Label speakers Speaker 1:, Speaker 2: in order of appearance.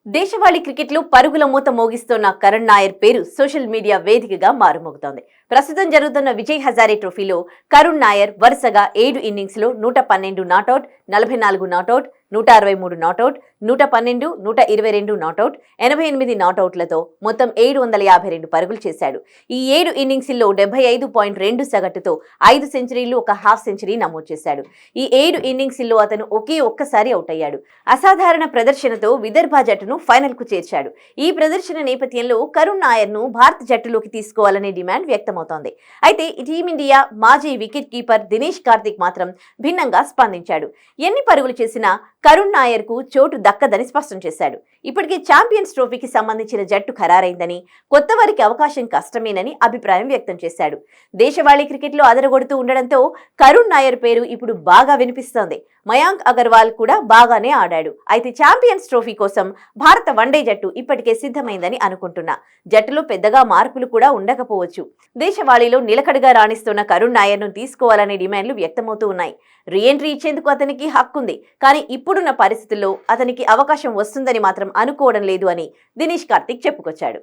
Speaker 1: దేశవాళీ క్రికెట్లో పరుగుల మూత మోగిస్తోన్న కరణ్ నాయర్ పేరు సోషల్ మీడియా వేదికగా మారుమోగుతోంది. ప్రస్తుతం జరుగుతున్న విజయ్ హజారే ట్రోఫీలో కరుణ్ నాయర్ వరుసగా 7 ఇన్నింగ్స్లో 112 నాటౌట్, 44 నాటౌట్, 163 నాటౌట్, 112, 122 నాటౌట్, 88 నాటౌట్లతో మొత్తం 752 పరుగులు చేశాడు. ఈ 7 ఇన్నింగ్స్లో 75.2 సగటుతో 5 సెంచరీలు, ఒక హాఫ్ సెంచరీ నమోదు చేశాడు. ఈ 7 ఇన్నింగ్స్లో అతను ఒక్కసారి అవుట్ అయ్యాడు. అసాధారణ ప్రదర్శనతో విదర్భ జట్టును ఫైనల్ కు చేర్చాడు. ఈ ప్రదర్శన నేపథ్యంలో కరుణ్ నాయర్ ను భారత జట్టులోకి తీసుకోవాలనే డిమాండ్ వ్యక్తమవుతోంది. అయితే టీమిండియా మాజీ వికెట్ కీపర్ దినేష్ కార్తిక్ మాత్రం భిన్నంగా స్పందించాడు. ఎన్ని పరుగులు చేసినా కరుణ్ నాయర్ కు చోటు దక్కదని స్పష్టం చేశాడు. ఇప్పటికే ఛాంపియన్స్ ట్రోఫీకి సంబంధించిన జట్టు ఖరారైందని, కొత్త వారికి అవకాశం కష్టమేనని అభిప్రాయం వ్యక్తం చేశాడు. దేశవాళీ క్రికెట్లో అదరగొడుతూ ఉండడంతో కరుణ్ నాయర్ పేరు ఇప్పుడు బాగా వినిపిస్తోంది. మయాంక్ అగర్వాల్ కూడా బాగానే ఆడాడు. అయితే ఛాంపియన్స్ ట్రోఫీ కోసం భారత వన్డే జట్టు ఇప్పటికే సిద్ధమైందని అనుకుంటున్నా. జట్టులో పెద్దగా మార్పులు కూడా ఉండకపోవచ్చు. దేశవాళీలో నిలకడగా రాణిస్తున్న కరుణ్ నాయర్ ను తీసుకోవాలనే డిమాండ్లు వ్యక్తమవుతూ ఉన్నాయి. రీఎంట్రీ ఇచ్చేందుకు అతనికి హక్కుంది. కానీ ఇప్పుడున్న పరిస్థితుల్లో అతనికి అవకాశం వస్తుందని మాత్రం అనుకోవడం లేదు అని దినేష్ కార్తిక్ చెప్పుకొచ్చాడు.